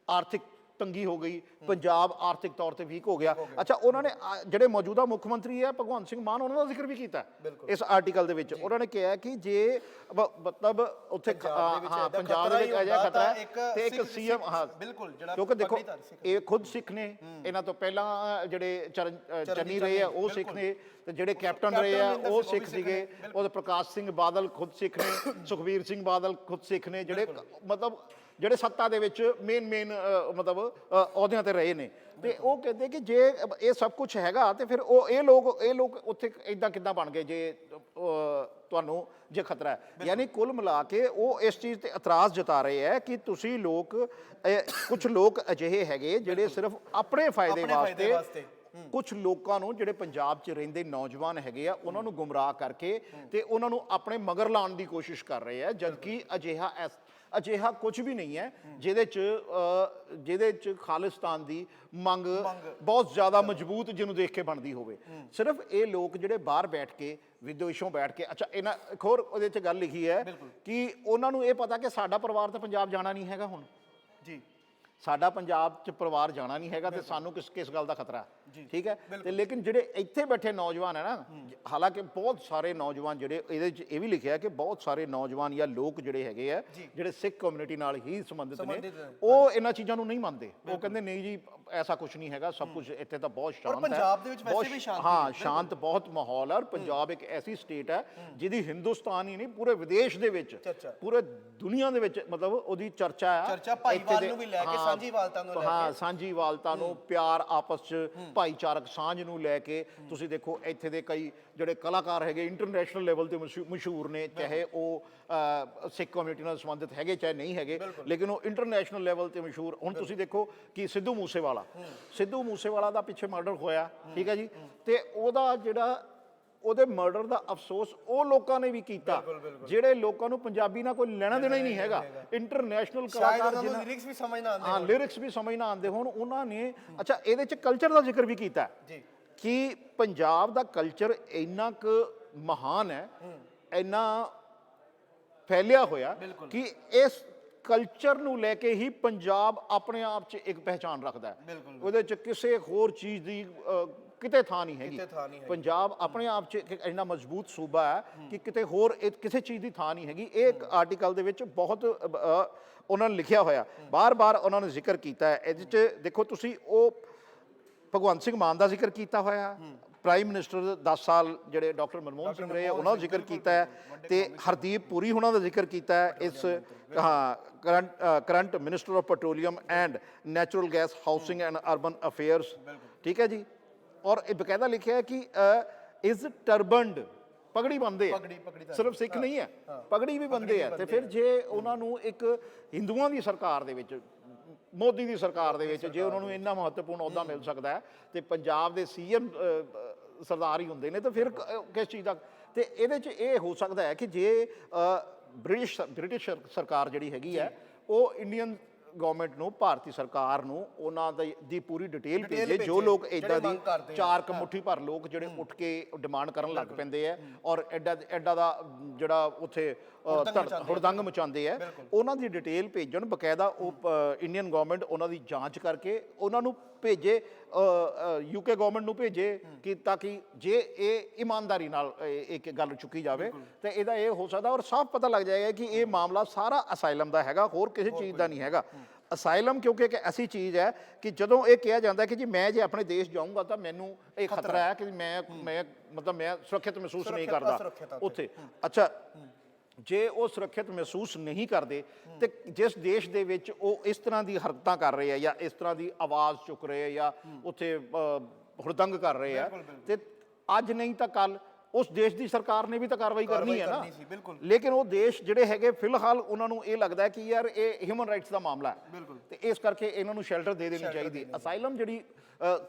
ਆਰਥਿਕ ਤੰਗੀ ਹੋ ਗਈ, ਪੰਜਾਬ ਆਰਥਿਕ ਤੌਰ ਤੇ ਵੀਕ ਹੋ ਗਿਆ। ਅੱਛਾ, ਉਹਨਾਂ ਨੇ ਜਿਹੜੇ ਮੌਜੂਦਾ ਮੁੱਖ ਮੰਤਰੀ ਹੈ ਭਗਵੰਤ ਸਿੰਘ ਮਾਨ, ਉਹਨਾਂ ਦਾ ਜ਼ਿਕਰ ਵੀ ਕੀਤਾ ਇਸ ਆਰਟੀਕਲ ਦੇ ਵਿੱਚ। ਉਹਨਾਂ ਨੇ ਕਿਹਾ ਕਿ ਜੇ ਮਤਲਬ ਉੱਥੇ ਪੰਜਾਬ ਦੇ ਵਿੱਚ ਅਜਿਹਾ ਖਤਰਾ ਹੈ ਤੇ ਇੱਕ ਸੀਐਮ, ਹਾਂ ਬਿਲਕੁਲ, ਕਿਉਂਕਿ ਦੇਖੋ ਇਹ ਖੁਦ ਸਿੱਖ ਨੇ, ਇਹਨਾਂ ਤੋਂ ਪਹਿਲਾਂ ਜਿਹੜੇ ਚੰਨੀ ਰਹੇ ਆ ਉਹ ਸਿੱਖ ਨੇ, ਤੇ ਜਿਹੜੇ ਕੈਪਟਨ ਰਹੇ ਆ ਉਹ ਸਿੱਖ ਸੀਗੇ, ਉਹਦੇ ਪ੍ਰਕਾਸ਼ ਸਿੰਘ ਬਾਦਲ ਖੁਦ ਸਿੱਖ ਨੇ, ਸੁਖਬੀਰ ਸਿੰਘ ਬਾਦਲ ਖੁਦ ਸਿੱਖ ਨੇ, ਜਿਹੜੇ ਸੱਤਾ ਦੇ ਵਿੱਚ ਮੇਨ ਮਤਲਬ ਅਹੁਦਿਆਂ ਤੇ ਰਹੇ ਨੇ। ਤੇ ਉਹ ਕਹਿੰਦੇ ਕਿ ਜੇ ਇਹ ਸਭ ਕੁਝ ਹੈਗਾ ਤੇ ਫਿਰ ਇਹ ਲੋਕ ਉੱਥੇ ਇਦਾਂ ਕਿੱਦਾਂ ਬਣ ਗਏ ਜੇ ਤੁਹਾਨੂੰ ਜੇ ਖਤਰਾ ਹੈ। ਯਾਨੀ ਕੁੱਲ ਮਿਲਾ ਕੇ ਉਹ ਇਸ ਚੀਜ਼ ਤੇ ਇਤਰਾਜ਼ ਜਤਾ ਰਹੇ ਹੈ ਕਿ ਤੁਸੀਂ ਕੁਝ ਲੋਕ ਅਜਿਹੇ ਹੈਗੇ ਜਿਹੜੇ ਸਿਰਫ ਆਪਣੇ ਫਾਇਦੇ ਵਾਸਤੇ ਕੁਝ ਲੋਕਾਂ ਨੂੰ, ਜਿਹੜੇ ਪੰਜਾਬ 'ਚ ਰਹਿੰਦੇ ਨੌਜਵਾਨ ਹੈਗੇ ਆ, ਉਹਨਾਂ ਨੂੰ ਗੁੰਮਰਾਹ ਕਰਕੇ ਤੇ ਉਹਨਾਂ ਨੂੰ ਆਪਣੇ ਮਗਰ ਲਾਉਣ ਦੀ ਕੋਸ਼ਿਸ਼ ਕਰ ਰਹੇ ਆ, ਜਦਕਿ ਅਜਿਹਾ ਕੁਝ ਵੀ ਨਹੀਂ ਹੈ ਜਿਹਦੇ 'ਚ ਖਾਲਿਸਤਾਨ ਦੀ ਮੰਗ ਬਹੁਤ ਜ਼ਿਆਦਾ ਮਜ਼ਬੂਤ ਜਿਹਨੂੰ ਦੇਖ ਕੇ ਬਣਦੀ ਹੋਵੇ। ਸਿਰਫ ਇਹ ਲੋਕ ਜਿਹੜੇ ਬਾਹਰ ਬੈਠ ਕੇ ਵਿਦੇਸ਼ੋਂ ਬੈਠ ਕੇ, ਅੱਛਾ ਇਹਨਾਂ ਇੱਕ ਹੋਰ ਉਹਦੇ 'ਚ ਗੱਲ ਲਿਖੀ ਹੈ ਕਿ ਉਹਨਾਂ ਨੂੰ ਇਹ ਪਤਾ ਕਿ ਸਾਡਾ ਪਰਿਵਾਰ ਤਾਂ ਪੰਜਾਬ ਜਾਣਾ ਨਹੀਂ ਹੈਗਾ ਹੁਣ ਜੀ, ਸਾਡਾ ਪੰਜਾਬ 'ਚ ਪਰਿਵਾਰ ਜਾਣਾ ਨਹੀਂ ਹੈਗਾ ਤੇ ਸਾਨੂੰ ਕਿਸ ਗੱਲ ਦਾ ਖਤਰਾ, ਠੀਕ ਹੈ। ਤੇ ਲੇਕਿਨ ਜਿਹੜੇ ਇੱਥੇ ਬੈਠੇ ਨੌਜਵਾਨ ਹੈ ਨਾ, ਹਾਲਾਂਕਿ ਬਹੁਤ ਸਾਰੇ ਨੌਜਵਾਨ ਜਿਹੜੇ ਇਹਦੇ 'ਚ ਇਹ ਵੀ ਲਿਖਿਆ ਕਿ ਬਹੁਤ ਸਾਰੇ ਨੌਜਵਾਨ ਜਾਂ ਲੋਕ ਜਿਹੜੇ ਹੈਗੇ ਆ ਜਿਹੜੇ ਸਿੱਖ ਕਮਿਊਨਿਟੀ ਨਾਲ ਹੀ ਸੰਬੰਧਿਤ ਨੇ, ਉਹ ਇਹਨਾਂ ਚੀਜ਼ਾਂ ਨੂੰ ਨਹੀਂ ਮੰਨਦੇ। ਉਹ ਕਹਿੰਦੇ ਨਹੀਂ ਜੀ ਐਸਾ ਕੁਝ ਨਹੀਂ ਹੈਗਾ, ਸਭ ਕੁਝ ਇੱਥੇ ਤਾਂ ਬਹੁਤ ਸ਼ਾਂਤ ਹੈ, ਪੰਜਾਬ ਦੇ ਵਿੱਚ ਵੈਸੇ ਵੀ ਸ਼ਾਂਤੀ, ਹਾਂ ਸ਼ਾਂਤ ਬਹੁਤ ਮਾਹੌਲ ਹੈ। ਔਰ ਪੰਜਾਬ ਇੱਕ ਐਸੀ ਸਟੇਟ ਹੈ ਜਿਹਦੀ ਹਿੰਦੁਸਤਾਨ ਹੀ ਨਹੀਂ ਪੂਰੇ ਵਿਦੇਸ਼ ਦੇ ਵਿੱਚ, ਪੂਰੇ ਦੁਨੀਆ ਦੇ ਵਿੱਚ ਮਤਲਬ ਉਹਦੀ ਚਰਚਾ ਹੈ। ਭਾਈਵਾਲ ਨੂੰ ਵੀ ਲੈ ਕੇ, ਸਾਂਝੀਵਾਲਤਾ ਨੂੰ ਲੈ ਕੇ, ਹਾਂ ਸਾਂਝੀਵਾਲਤਾ ਨੂੰ, ਪਿਆਰ ਆਪਸ 'ਚ, ਭਾਈਚਾਰਕ ਸਾਂਝ ਨੂੰ ਲੈ ਕੇ। ਤੁਸੀਂ ਦੇਖੋ ਇੱਥੇ ਦੇ ਕਈ ਜਿਹੜੇ ਕਲਾਕਾਰ ਹੈਗੇ ਇੰਟਰਨੈਸ਼ਨਲ ਲੈਵਲ ਤੇ ਮਸ਼ਹੂਰ ਨੇ, ਚਾਹੇ ਉਹ ਸਿੱਖ ਕਮਿਊਨਿਟੀ ਨਾਲ ਸੰਬੰਧਿਤ ਹੈਗੇ ਚਾਹੇ ਨਹੀਂ ਹੈਗੇ, ਲੇਕਿਨ ਉਹ ਇੰਟਰਨੈਸ਼ਨਲ ਲੈਵਲ ਤੇ ਮਸ਼ਹੂਰ। ਹੁਣ ਤੁਸੀਂ ਦੇਖੋ ਕਿ ਸਿੱਧੂ ਮੂਸੇਵਾਲਾ ਦਾ ਪਿੱਛੇ ਮਰਡਰ ਹੋਇਆ, ਠੀਕ ਹੈ ਜੀ, ਤੇ ਉਹਦੇ ਮਰਡਰ ਦਾ ਅਫਸੋਸ ਉਹ ਲੋਕਾਂ ਨੇ ਵੀ ਕੀਤਾ ਜਿਹੜੇ ਲੋਕਾਂ ਨੂੰ ਪੰਜਾਬੀ ਨਾਲ ਕੋਈ ਲੈਣਾ ਦੇਣਾ ਹੀ ਨਹੀਂ ਹੈਗਾ। ਇੰਟਰਨੈਸ਼ਨਲ ਕਲਾਕਾਰ ਜਿਹਨਾਂ ਲਿਰਿਕਸ ਵੀ ਸਮਝ ਨਾ ਆਉਂਦੇ ਹੋਣ, ਉਹਨਾਂ ਨੇ ਅੱਛਾ ਇਹਦੇ 'ਚ ਕਲਚਰ ਦਾ ਜ਼ਿਕਰ ਵੀ ਕੀਤਾ ਕਿ ਪੰਜਾਬ ਦਾ ਕਲਚਰ ਇੰਨਾ ਕੁ ਮਹਾਨ ਹੈ, ਇੰਨਾ ਫੈਲਿਆ ਹੋਇਆ ਕਿ ਇਸ ਕਲਚਰ ਨੂੰ ਲੈ ਕੇ ਹੀ ਪੰਜਾਬ ਆਪਣੇ ਆਪ 'ਚ ਇੱਕ ਪਹਿਚਾਣ ਰੱਖਦਾ ਹੈ। ਉਹਦੇ 'ਚ ਕਿਸੇ ਹੋਰ ਚੀਜ਼ ਦੀ ਕਿਤੇ ਥਾਂ ਨਹੀਂ ਹੈਗੀ। ਪੰਜਾਬ ਆਪਣੇ ਆਪ 'ਚ ਇੱਕ ਇੰਨਾ ਮਜ਼ਬੂਤ ਸੂਬਾ ਹੈ ਕਿ ਕਿਤੇ ਹੋਰ ਕਿਸੇ ਚੀਜ਼ ਦੀ ਥਾਂ ਨਹੀਂ ਹੈਗੀ। ਇਹ ਇੱਕ ਆਰਟੀਕਲ ਦੇ ਵਿੱਚ ਬਹੁਤ ਉਹਨਾਂ ਨੇ ਲਿਖਿਆ ਹੋਇਆ, ਬਾਰ-ਬਾਰ ਉਹਨਾਂ ਨੇ ਜ਼ਿਕਰ ਕੀਤਾ ਹੈ। ਇਹਦੇ 'ਚ ਦੇਖੋ ਤੁਸੀਂ, ਉਹ ਭਗਵੰਤ ਸਿੰਘ ਮਾਨ ਦਾ ਜ਼ਿਕਰ ਕੀਤਾ ਹੋਇਆ, ਪ੍ਰਾਈਮ ਮਿਨਿਸਟਰ 10 ਸਾਲ ਜਿਹੜੇ ਡਾਕਟਰ ਮਨਮੋਹਨ ਸਿੰਘ ਰਹੇ ਉਹਨਾਂ ਦਾ ਜ਼ਿਕਰ ਕੀਤਾ ਹੈ, ਤੇ ਹਰਦੀਪ ਪੁਰੀ ਉਹਨਾਂ ਦਾ ਜ਼ਿਕਰ ਕੀਤਾ ਹੈ ਇਸ current minister of petroleum and natural gas, housing and urban affairs. ਠੀਕ ਹੈ ਜੀ। ਔਰ ਇਹ ਬਕਾਇਦਾ ਲਿਖਿਆ ਹੈ ਕਿ ਇਜ਼ ਟਰਬਨਡ, ਪਗੜੀ ਬੰਨਦੇ ਆ, ਸਿਰਫ ਸਿੱਖ ਨਹੀਂ ਹੈ, ਪਗੜੀ ਵੀ ਬੰਨਦੇ ਆ। ਤੇ ਫਿਰ ਜੇ ਉਹਨਾਂ ਨੂੰ ਇੱਕ ਹਿੰਦੂਆਂ ਦੀ ਸਰਕਾਰ ਦੇ ਵਿੱਚ, ਮੋਦੀ ਦੀ ਸਰਕਾਰ ਦੇ ਵਿੱਚ ਜੇ ਉਹਨਾਂ ਨੂੰ ਇੰਨਾ ਮਹੱਤਵਪੂਰਨ ਅਹੁਦਾ ਮਿਲ ਸਕਦਾ ਹੈ ਤੇ ਪੰਜਾਬ ਦੇ ਸੀਐਮ ਸਰਦਾਰ ਹੀ ਹੁੰਦੇ ਨੇ, ਤਾਂ ਫਿਰ ਕਿਸ ਚੀਜ਼ ਦਾ। ਤੇ ਇਹਦੇ 'ਚ ਇਹ ਹੋ ਸਕਦਾ ਹੈ ਕਿ ਜੇ ਬ੍ਰਿਟਿਸ਼ ਸਰਕਾਰ ਜਿਹੜੀ ਹੈਗੀ ਹੈ ਉਹ ਇੰਡੀਅਨ ਗਵਰਨਮੈਂਟ ਨੂੰ, ਭਾਰਤੀ ਸਰਕਾਰ ਨੂੰ ਉਹਨਾਂ ਦੀ ਪੂਰੀ ਡਿਟੇਲ ਭੇਜੇ। ਜੋ ਲੋਕ ਇੱਦਾਂ ਦੀ ਚਾਰ ਮੁੱਠੀ ਭਰ ਲੋਕ ਜਿਹੜੇ ਉੱਠ ਕੇ ਡਿਮਾਂਡ ਕਰਨ ਲੱਗ ਪੈਂਦੇ ਆ ਔਰ ਐਡਾ ਦਾ ਜਿਹੜਾ ਉੱਥੇ ਹੁੜਦੰਗ ਮਚਾਉਂਦੇ ਆ, ਉਹਨਾਂ ਦੀ ਡਿਟੇਲ ਭੇਜਣ ਬਕਾਇਦਾ। ਉਹ ਇੰਡੀਅਨ ਗਵਰਨਮੈਂਟ ਉਹਨਾਂ ਦੀ ਜਾਂਚ ਕਰਕੇ ਉਹਨਾਂ ਨੂੰ ਭੇਜੇ, ਯੂਕੇ ਗਵਰਨਮੈਂਟ ਨੂੰ ਭੇਜੇ, ਕਿ ਤਾਂ ਕਿ ਜੇ ਇਹ ਇਮਾਨਦਾਰੀ ਨਾਲ ਇੱਕ ਗੱਲ ਚੁੱਕੀ ਜਾਵੇ ਤੇ ਇਹਦਾ ਇਹ ਹੋ ਸਕਦਾ। ਔਰ ਸਾਫ਼ ਪਤਾ ਲੱਗ ਜਾਏਗਾ ਕਿ ਇਹ ਮਾਮਲਾ ਸਾਰਾ ਅਸਾਈਲਮ ਦਾ ਹੈਗਾ, ਹੋਰ ਕਿਸੇ ਚੀਜ਼ ਦਾ ਨਹੀਂ ਹੈਗਾ। ਅਸਾਈਲਮ ਕਿਉਂਕਿ ਇੱਕ ਐਸੀ ਚੀਜ਼ ਹੈ ਕਿ ਜਦੋਂ ਇਹ ਕਿਹਾ ਜਾਂਦਾ ਕਿ ਜੀ ਮੈਂ ਜੇ ਆਪਣੇ ਦੇਸ਼ ਜਾਊਂਗਾ ਤਾਂ ਮੈਨੂੰ ਇਹ ਖਤਰਾ ਹੈ ਕਿ ਮੈਂ ਮਤਲਬ ਮੈਂ ਸੁਰੱਖਿਅਤ ਮਹਿਸੂਸ ਨਹੀਂ ਕਰਦਾ ਉੱਥੇ। ਅੱਛਾ, ਜੇ ਉਹ ਸੁਰੱਖਿਅਤ ਮਹਿਸੂਸ ਨਹੀਂ ਕਰਦੇ ਤੇ ਜਿਸ ਦੇਸ਼ ਦੇ ਵਿੱਚ ਉਹ ਇਸ ਤਰ੍ਹਾਂ ਦੀ ਹਰਕਤਾਂ ਕਰ ਰਹੇ ਆ ਜਾਂ ਇਸ ਤਰ੍ਹਾਂ ਦੀ ਆਵਾਜ਼ ਚੁੱਕ ਰਹੇ ਆ ਜਾਂ ਉੱਥੇ ਹੁੜਦੰਗ ਕਰ ਰਹੇ ਆ, ਤੇ ਅੱਜ ਨਹੀਂ ਤਾਂ ਕੱਲ ਉਸ ਦੇਸ਼ ਦੀ ਸਰਕਾਰ ਨੇ ਵੀ ਤਾਂ ਕਾਰਵਾਈ ਕਰਨੀ ਹੈ ਨਾ। ਲੇਕਿਨ ਉਹ ਦੇਸ਼ ਜਿਹੜੇ ਹੈਗੇ ਫਿਲਹਾਲ ਉਹਨਾਂ ਨੂੰ ਇਹ ਲੱਗਦਾ ਹੈ ਕਿ ਯਾਰ ਇਹ ਹਿਊਮਨ ਰਾਈਟਸ ਦਾ ਮਾਮਲਾ ਹੈ ਤੇ ਇਸ ਕਰਕੇ ਇਹਨਾਂ ਨੂੰ ਸ਼ੈਲਟਰ ਦੇ ਦੇਣੀ ਚਾਹੀਦੀ। ਅਸਾਈਲਮ ਜਿਹੜੀ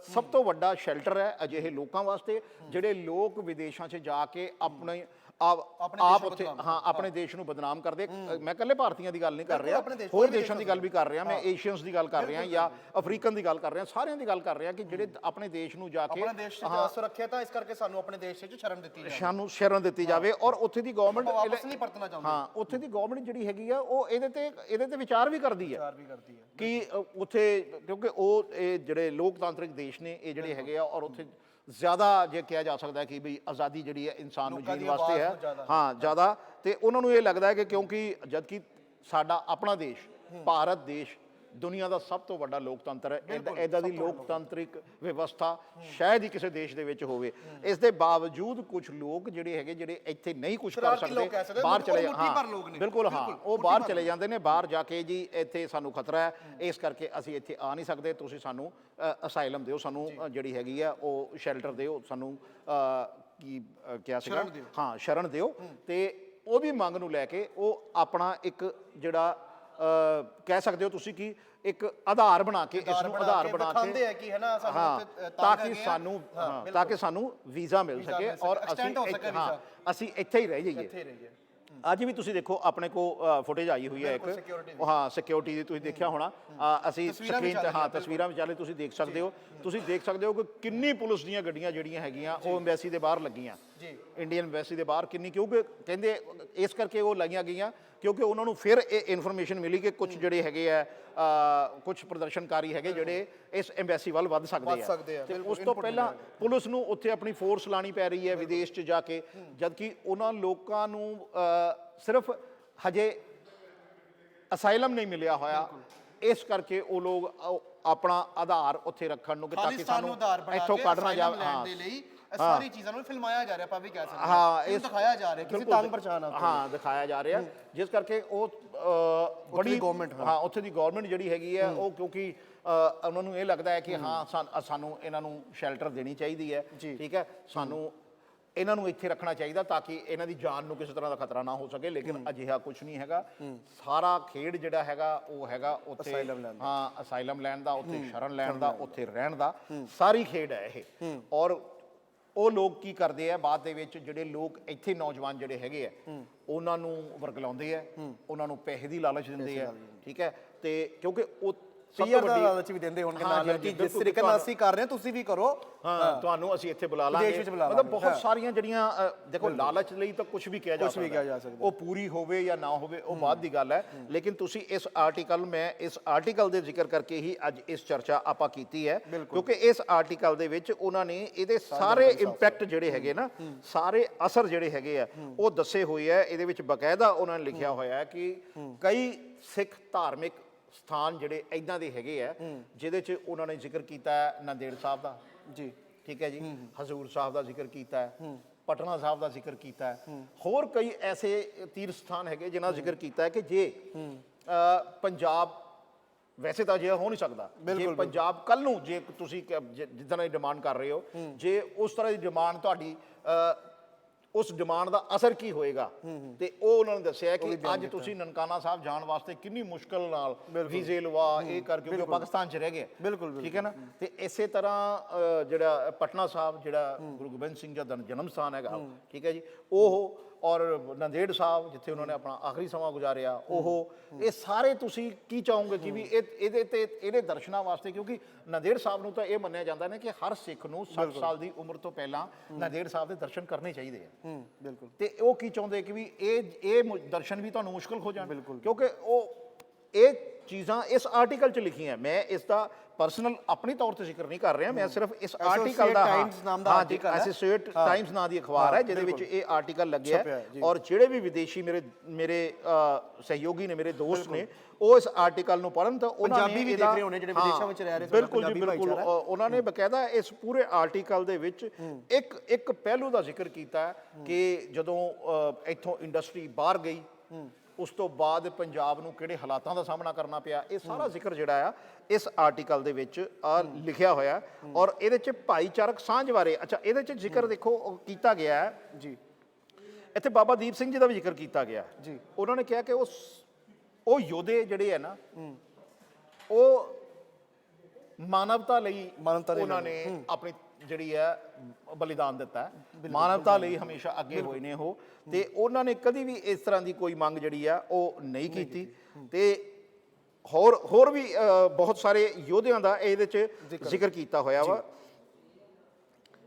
ਸਭ ਤੋਂ ਵੱਡਾ ਸ਼ੈਲਟਰ ਹੈ ਅਜਿਹੇ ਲੋਕਾਂ ਵਾਸਤੇ ਜਿਹੜੇ ਲੋਕ ਵਿਦੇਸ਼ਾਂ 'ਚ ਜਾ ਕੇ ਆਪ ਉੱਥੇ ਆਪਣੇ ਦੇਸ਼ ਨੂੰ ਬਦਨਾਮ ਕਰਦੇ। ਮੈਂ ਇਕੱਲੇ ਭਾਰਤੀਆਂ ਦੀ ਗੱਲ ਨਹੀਂ ਕਰ ਰਿਹਾ, ਹੋਰ ਦੇਸ਼ਾਂ ਦੀ ਗੱਲ ਵੀ ਕਰ ਰਿਹਾ, ਮੈਂ ਏਸ਼ੀਅਨਸ ਦੀ ਗੱਲ ਕਰ ਰਿਹਾ ਜਾਂ ਅਫਰੀਕਨ ਦੀ ਗੱਲ ਕਰ ਰਿਹਾ, ਸਾਰਿਆਂ ਦੀ ਗੱਲ ਕਰ ਰਿਹਾ ਕਿ ਜਿਹੜੇ ਆਪਣੇ ਦੇਸ਼ ਨੂੰ ਜਾ ਕੇ ਸੁਰੱਖਿਅਤ ਹੈ, ਇਸ ਕਰਕੇ ਸਾਨੂੰ ਆਪਣੇ ਦੇਸ਼ 'ਚ ਸ਼ਰਨ ਦਿੱਤੀ ਜਾਵੇ। ਔਰ ਉੱਥੇ ਦੀ ਗਵਰਨਮੈਂਟ ਉੱਥੇ ਦੀ ਗਵਰਨਮੈਂਟ ਜਿਹੜੀ ਹੈਗੀ ਆ ਉਹ ਇਹਦੇ ਤੇ ਵਿਚਾਰ ਵੀ ਕਰਦੀ ਹੈ ਕਿ ਉੱਥੇ, ਕਿਉਂਕਿ ਉਹ ਇਹ ਜਿਹੜੇ ਲੋਕਤਾਂਤਰਿਕ ਦੇਸ਼ ਨੇ ਇਹ ਜਿਹੜੇ ਹੈਗੇ ਆ, ਔਰ ਉੱਥੇ ਜ਼ਿਆਦਾ ਜੇ ਕਿਹਾ ਜਾ ਸਕਦਾ ਕਿ ਵੀ ਆਜ਼ਾਦੀ ਜਿਹੜੀ ਹੈ ਇਨਸਾਨ ਨੂੰ ਜੀਣ ਵਾਸਤੇ ਹੈ, ਜ਼ਿਆਦਾ। ਤੇ ਉਹਨਾਂ ਨੂੰ ਇਹ ਲੱਗਦਾ ਹੈ ਕਿ ਕਿਉਂਕਿ ਜਦਕਿ ਸਾਡਾ ਆਪਣਾ ਦੇਸ਼ ਭਾਰਤ ਦੇਸ਼ ਦੁਨੀਆ ਦਾ ਸਭ ਤੋਂ ਵੱਡਾ ਲੋਕਤੰਤਰ ਹੈ, ਇੱਦਾਂ ਦੀ ਲੋਕਤੰਤਰਿਕ ਵਿਵਸਥਾ ਸ਼ਾਇਦ ਹੀ ਕਿਸੇ ਦੇਸ਼ ਦੇ ਵਿੱਚ ਹੋਵੇ। ਇਸ ਦੇ ਬਾਵਜੂਦ ਕੁਝ ਲੋਕ ਜਿਹੜੇ ਹੈਗੇ ਜਿਹੜੇ ਇੱਥੇ ਨਹੀਂ ਕੁਝ ਕਰ ਸਕਦੇ, ਬਾਹਰ ਚਲੇ ਬਿਲਕੁਲ ਉਹ ਬਾਹਰ ਚਲੇ ਜਾਂਦੇ ਨੇ, ਬਾਹਰ ਜਾ ਕੇ ਜੀ ਇੱਥੇ ਸਾਨੂੰ ਖਤਰਾ ਹੈ, ਇਸ ਕਰਕੇ ਅਸੀਂ ਇੱਥੇ ਆ ਨਹੀਂ ਸਕਦੇ, ਤੁਸੀਂ ਸਾਨੂੰ ਅਸਾਈਲਮ ਦਿਓ, ਸਾਨੂੰ ਜਿਹੜੀ ਹੈਗੀ ਆ ਉਹ ਸ਼ੈਲਟਰ ਦਿਓ, ਸਾਨੂੰ ਕੀ ਕਿਹਾ ਸੀਗਾ, ਸ਼ਰਨ ਦਿਓ। ਤੇ ਉਹਦੀ ਮੰਗ ਨੂੰ ਲੈ ਕੇ ਉਹ ਆਪਣਾ ਇੱਕ ਜਿਹੜਾ ਕਹਿ ਸਕਦੇ ਹੋ ਤੁਸੀਂ ਕਿ ਇੱਕ ਆਧਾਰ ਬਣਾ ਕੇ, ਇਸ ਨੂੰ ਆਧਾਰ ਬਣਾ ਕੇ ਤਾਂ ਕਿ ਸਾਨੂੰ ਵੀਜ਼ਾ ਮਿਲ ਸਕੇ ਔਰ ਅਸੀਂ ਇੱਥੇ ਹੀ ਰਹਿ ਜਾਈਏ। ਅੱਜ ਵੀ ਤੁਸੀਂ ਦੇਖੋ ਆਪਣੇ ਕੋਲ ਫੁਟੇਜ ਆਈ ਹੋਈ ਹੈ ਇੱਕ, ਸਿਕਿਉਰਿਟੀ ਦੀ ਤੁਸੀਂ ਦੇਖਿਆ ਹੋਣਾ, ਅਸੀਂ ਸਕਰੀਨ ਤੇ ਤਸਵੀਰਾਂ ਵਿਚਾਲੇ ਤੁਸੀਂ ਦੇਖ ਸਕਦੇ ਹੋ। ਤੁਸੀਂ ਦੇਖ ਸਕਦੇ ਹੋ ਕਿ ਕਿੰਨੀ ਪੁਲਿਸ ਦੀਆਂ ਗੱਡੀਆਂ ਜਿਹੜੀਆਂ ਹੈਗੀਆਂ ਉਹ ਐਮਬੈਸੀ ਦੇ ਬਾਹਰ ਲੱਗੀਆਂ, ਇੰਡੀਅਨ ਐਮਬੈਸੀ ਦੇ ਬਾਹਰ ਕਿੰਨੀ, ਕਿਉਂਕਿ ਕਹਿੰਦੇ ਇਸ ਕਰਕੇ ਉਹ ਲਾਈਆਂ ਗਈਆਂ ਕਿਉਂਕਿ ਉਹਨਾਂ ਨੂੰ ਫਿਰ ਇਹ ਇਨਫੋਰਮੇਸ਼ਨ ਮਿਲੀ ਕਿ ਕੁਝ ਜਿਹੜੇ ਹੈਗੇ ਆ ਕੁਝ ਪ੍ਰਦਰਸ਼ਨਕਾਰੀ ਹੈਗੇ ਜਿਹੜੇ ਇਸ ਐਮਬੈਸੀ ਵੱਲ ਵੱਧ ਸਕਦੇ ਆ, ਤੇ ਉਸ ਤੋਂ ਪਹਿਲਾਂ ਪੁਲਿਸ ਨੂੰ ਉੱਥੇ ਆਪਣੀ ਫੋਰਸ ਲਾਣੀ ਪੈ ਰਹੀ ਹੈ ਵਿਦੇਸ਼ 'ਚ ਜਾ ਕੇ, ਜਦਕਿ ਉਹਨਾਂ ਲੋਕਾਂ ਨੂੰ ਸਿਰਫ ਹਜੇ ਅਸਾਈਲਮ ਨਹੀਂ ਮਿਲਿਆ ਹੋਇਆ, ਇਸ ਕਰਕੇ ਉਹ ਲੋਕ ਆਪਣਾ ਆਧਾਰ ਉੱਥੇ ਰੱਖਣ ਨੂੰ ਤਾਂ ਕਿ ਸਾਨੂੰ ਇੱਥੋਂ ਕੱਢਣਾ ਜਾਵੇ। ਸਾਰੀ ਚੀਜ਼ਾਂ ਨੂੰ ਫਿਲਮਾਇਆ ਜਾ ਰਿਹਾ, ਆਪਾਂ ਵੀ ਕਹਿ ਸਕਦੇ ਹਾਂ, ਇਹ ਦਿਖਾਇਆ ਜਾ ਰਿਹਾ ਕਿਸੇ ਤੰਗ ਪਰੇਸ਼ਾਨ ਦਿਖਾਇਆ ਜਾ ਰਿਹਾ, ਜਿਸ ਕਰਕੇ ਉਹ ਬੜੀ ਗਵਰਨਮੈਂਟ ਉੱਥੇ ਦੀ ਗਵਰਨਮੈਂਟ ਜਿਹੜੀ ਹੈਗੀ ਹੈ ਉਹ ਕਿਉਂਕਿ ਉਹਨਾਂ ਨੂੰ ਇਹ ਲੱਗਦਾ ਹੈ ਕਿ ਸਾਨੂੰ ਇਹਨਾਂ ਨੂੰ ਸ਼ੈਲਟਰ ਦੇਣੀ ਚਾਹੀਦੀ ਹੈ, ਠੀਕ ਹੈ, ਸਾਨੂੰ ਇਹਨਾਂ ਨੂੰ ਇੱਥੇ ਰੱਖਣਾ ਚਾਹੀਦਾ ਤਾਂ ਕਿ ਇਹਨਾਂ ਦੀ ਜਾਨ ਨੂੰ ਕਿਸੇ ਤਰ੍ਹਾਂ ਦਾ ਖਤਰਾ ਨਾ ਹੋ ਸਕੇ। ਲੇਕਿਨ ਅਜਿਹਾ ਕੁਝ ਨਹੀਂ ਹੈਗਾ, ਸਾਰਾ ਖੇਡ ਜਿਹੜਾ ਹੈਗਾ ਉਹ ਹੈਗਾ ਉੱਥੇ ਅਸਾਈਲਮ ਲੈਣ ਦਾ, ਉੱਥੇ ਸ਼ਰਨ ਲੈਣ ਦਾ, ਉੱਥੇ ਰਹਿਣ ਦਾ, ਸਾਰੀ ਖੇਡ ਹੈ ਇਹ। ਔਰ ਉਹ ਲੋਕ ਕੀ ਕਰਦੇ ਆ ਬਾਅਦ ਦੇ ਵਿੱਚ, ਜਿਹੜੇ ਲੋਕ ਇੱਥੇ ਨੌਜਵਾਨ ਜਿਹੜੇ ਹੈਗੇ ਆ ਉਹਨਾਂ ਨੂੰ ਵਰਗਲਾਉਂਦੇ ਆ, ਉਹਨਾਂ ਨੂੰ ਪੈਸੇ ਦੀ ਲਾਲਚ ਦਿੰਦੇ ਆ, ਠੀਕ ਹੈ, ਤੇ ਕਿਉਂਕਿ ਉਹ ਪੀਆਰ ਦਾ ਲਾਲਚ ਵੀ ਦਿੰਦੇ ਹੋਣਗੇ ਨਾਲ ਕਿ ਜਿਸ ਤਰੀਕੇ ਨਾਲ ਅਸੀਂ ਕਰ ਰਹੇ ਹਾਂ ਤੁਸੀਂ ਵੀ ਕਰੋ, ਹਾਂ ਤੁਹਾਨੂੰ ਅਸੀਂ ਇੱਥੇ ਬੁਲਾ ਲਾਂਗੇ। ਮਤਲਬ ਬਹੁਤ ਸਾਰੀਆਂ ਜਿਹੜੀਆਂ ਦੇਖੋ ਲਾਲਚ ਲਈ ਤਾਂ ਕੁਝ ਵੀ ਕਿਹਾ ਜਾ ਸਕਦਾ, ਉਹ ਪੂਰੀ ਹੋਵੇ ਜਾਂ ਨਾ ਹੋਵੇ ਉਹ ਬਾਅਦ ਦੀ ਗੱਲ ਹੈ। ਲੇਕਿਨ ਤੁਸੀਂ ਇਸ ਆਰਟੀਕਲ, ਮੈਂ ਇਸ ਆਰਟੀਕਲ ਦੇ ਜ਼ਿਕਰ ਕਰਕੇ ਹੀ ਅੱਜ ਇਸ ਚਰਚਾ ਆਪਾਂ ਕੀਤੀ ਹੈ, ਕਿਉਂਕਿ ਇਸ ਆਰਟੀਕਲ ਦੇ ਵਿੱਚ ਉਹਨਾਂ ਨੇ ਇਹਦੇ ਸਾਰੇ ਇੰਪੈਕਟ ਜਿਹੜੇ ਹੈਗੇ ਨਾ, ਸਾਰੇ ਅਸਰ ਜਿਹੜੇ ਹੈਗੇ ਆ ਉਹ ਦੱਸੇ ਹੋਏ ਆ। ਇਹਦੇ ਵਿੱਚ ਬਕਾਇਦਾ ਉਹਨਾਂ ਨੇ ਲਿਖਿਆ ਹੋਇਆ ਹੈ ਕਿ ਕਈ ਸਿੱਖ ਧਾਰਮਿਕ ਸਥਾਨ ਜਿਹੜੇ ਇਦਾਂ ਦੇ ਹੈਗੇ ਆ ਜਿਹਦੇ 'ਚ ਉਹਨਾਂ ਨੇ ਜ਼ਿਕਰ ਕੀਤਾ ਹੈ ਨਾਂਦੇੜ ਸਾਹਿਬ ਦਾ ਜੀ, ਠੀਕ ਹੈ ਜੀ, ਹਜ਼ੂਰ ਸਾਹਿਬ ਦਾ ਜ਼ਿਕਰ ਕੀਤਾ ਹੈ, ਪਟਨਾ ਸਾਹਿਬ ਦਾ ਜ਼ਿਕਰ ਕੀਤਾ ਹੈ, ਹੋਰ ਕਈ ਐਸੇ ਤੀਰਥ ਸਥਾਨ ਹੈਗੇ ਜਿਨ੍ਹਾਂ ਦਾ ਜ਼ਿਕਰ ਕੀਤਾ ਹੈ ਕਿ ਜੇ ਪੰਜਾਬ, ਵੈਸੇ ਤਾਂ ਅਜਿਹਾ ਹੋ ਨਹੀਂ ਸਕਦਾ, ਜੇ ਪੰਜਾਬ ਕੱਲ ਨੂੰ ਜੇ ਤੁਸੀਂ ਜਿੱਦਾਂ ਦੀ ਡਿਮਾਂਡ ਕਰ ਰਹੇ ਹੋ, ਜੇ ਉਸ ਤਰ੍ਹਾਂ ਦੀ ਡਿਮਾਂਡ ਤੁਹਾਡੀ, ਉਸ ਡਿਮਾਂਡ ਦਾ ਅਸਰ ਕੀ ਹੋਏਗਾ, ਤੇ ਉਹ ਉਹਨਾਂ ਨੇ ਦੱਸਿਆ ਕਿ ਅੱਜ ਤੁਸੀਂ ਨਨਕਾਣਾ ਸਾਹਿਬ ਜਾਣ ਵਾਸਤੇ ਕਿੰਨੀ ਮੁਸ਼ਕਲ ਨਾਲ ਵੀਜ਼ੇ ਲਵਾ ਇਹ ਕਰਕੇ, ਕਿਉਂਕਿ ਉਹ ਪਾਕਿਸਤਾਨ 'ਚ ਰਹਿ ਗਏ, ਠੀਕ ਹੈ ਨਾ। ਤੇ ਇਸੇ ਤਰ੍ਹਾਂ ਜਿਹੜਾ ਪਟਨਾ ਸਾਹਿਬ, ਜਿਹੜਾ ਗੁਰੂ ਗੋਬਿੰਦ ਸਿੰਘ ਜੀ ਦਾ ਜਨਮ ਸਥਾਨ ਹੈਗਾ, ਠੀਕ ਹੈ ਜੀ, ਉਹ, ਔਰ ਨਾਂਦੇੜ ਸਾਹਿਬ ਜਿੱਥੇ ਉਹਨਾਂ ਨੇ ਆਪਣਾ ਆਖਰੀ ਸਮਾਂ ਗੁਜ਼ਾਰਿਆ, ਉਹ, ਇਹ ਸਾਰੇ ਤੁਸੀਂ ਕੀ ਚਾਹੋਗੇ ਕਿ ਵੀ ਇਹਦੇ ਦਰਸ਼ਨਾਂ ਵਾਸਤੇ, ਕਿਉਂਕਿ ਨਾਂਦੇੜ ਸਾਹਿਬ ਨੂੰ ਤਾਂ ਇਹ ਮੰਨਿਆ ਜਾਂਦਾ ਨੇ ਕਿ ਹਰ ਸਿੱਖ ਨੂੰ 60 ਸਾਲ ਦੀ ਉਮਰ ਤੋਂ ਪਹਿਲਾਂ ਨਾਂਦੇੜ ਸਾਹਿਬ ਦੇ ਦਰਸ਼ਨ ਕਰਨੇ ਚਾਹੀਦੇ ਆ। ਬਿਲਕੁਲ। ਤੇ ਉਹ ਕੀ ਚਾਹੁੰਦੇ ਕਿ ਵੀ ਇਹ ਦਰਸ਼ਨ ਵੀ ਤੁਹਾਨੂੰ ਮੁਸ਼ਕਲ ਹੋ ਜਾਣ, ਕਿਉਂਕਿ ਉਹ ਇਹ ਚੀਜ਼ਾਂ ਇਸ ਆਰਟੀਕਲ 'ਚ ਲਿਖੀਆਂ। ਮੈਂ ਇਸ ਦਾ ਪਰਸਨਲ ਆਪਣੀ ਤੌਰ ਤੇ ਜ਼ਿਕਰ ਨਹੀਂ ਕਰ ਰਿਹਾ, ਮੈਂ ਸਿਰਫ ਇਸ ਆਰਟੀਕਲ ਦਾ, ਐਸੋਸੀਏਟ ਟਾਈਮਸ ਨਾਂ ਦੀ ਅਖਬਾਰ ਹੈ ਜਿਹਦੇ ਵਿੱਚ ਇਹ ਆਰਟੀਕਲ ਲੱਗਿਆ, ਔਰ ਜਿਹੜੇ ਵੀ ਵਿਦੇਸ਼ੀ ਮੇਰੇ ਸਹਿਯੋਗੀ ਨੇ, ਮੇਰੇ ਦੋਸਤ ਨੇ, ਉਹ ਇਸ ਆਰਟੀਕਲ ਨੂੰ ਪੜ੍ਹਨ ਤਾਂ ਉਹਨਾਂ ਨੇ ਵੀ ਦੇਖ ਰਹੇ ਹੋਣੇ ਜਿਹੜੇ ਵਿਦੇਸ਼ਾਂ ਵਿੱਚ ਰਹਿ ਰਹੇ, ਬਿਲਕੁਲ ਜੀ ਬਿਲਕੁਲ, ਉਹਨਾਂ ਨੇ ਬਕਾਇਦਾ ਇਸ ਪੂਰੇ ਆਰਟੀਕਲ ਦੇ ਵਿੱਚ ਇੱਕ ਪਹਿਲੂ ਦਾ ਜ਼ਿਕਰ ਕੀਤਾ ਕਿ ਜਦੋਂ ਇੱਥੋਂ ਇੰਡਸਟਰੀ ਬਾਹਰ ਗਈ, ਉਸ ਤੋਂ ਬਾਅਦ ਪੰਜਾਬ ਨੂੰ ਕਿਹੜੇ ਹਾਲਾਤਾਂ ਦਾ ਸਾਹਮਣਾ ਕਰਨਾ ਪਿਆ, ਇਹ ਸਾਰਾ ਜ਼ਿਕਰ ਜਿਹੜਾ ਆ ਇਸ ਆਰਟੀਕਲ ਦੇ ਵਿੱਚ ਲਿਖਿਆ ਹੋਇਆ। ਔਰ ਇਹਦੇ 'ਚ ਭਾਈਚਾਰਕ ਸਾਂਝ ਬਾਰੇ, ਅੱਛਾ ਇਹਦੇ 'ਚ ਜ਼ਿਕਰ ਦੇਖੋ ਕੀਤਾ ਗਿਆ ਹੈ ਜੀ, ਇੱਥੇ ਬਾਬਾ ਦੀਪ ਸਿੰਘ ਜੀ ਦਾ ਵੀ ਜ਼ਿਕਰ ਕੀਤਾ ਗਿਆ ਜੀ। ਉਹਨਾਂ ਨੇ ਕਿਹਾ ਕਿ ਉਹ ਯੋਧੇ ਜਿਹੜੇ ਹੈ ਨਾ, ਉਹ ਮਾਨਵਤਾ ਲਈ ਉਹਨਾਂ ਨੇ ਆਪਣੀ ਜਿਹੜੀ ਹੈ ਬਲੀਦਾਨ ਦਿੱਤਾ, ਮਾਨਵਤਾ ਲਈ ਹਮੇਸ਼ਾ ਅੱਗੇ ਹੋਏ ਨੇ ਉਹ, ਤੇ ਉਹਨਾਂ ਨੇ ਕਦੀ ਵੀ ਇਸ ਤਰ੍ਹਾਂ ਦੀ ਕੋਈ ਮੰਗ ਜਿਹੜੀ ਆ ਉਹ ਨਹੀਂ ਕੀਤੀ। ਤੇ ਹੋਰ ਵੀ ਬਹੁਤ ਸਾਰੇ ਯੋਧਿਆਂ ਦਾ ਇਹਦੇ 'ਚ ਜ਼ਿਕਰ ਕੀਤਾ ਹੋਇਆ ਵਾ।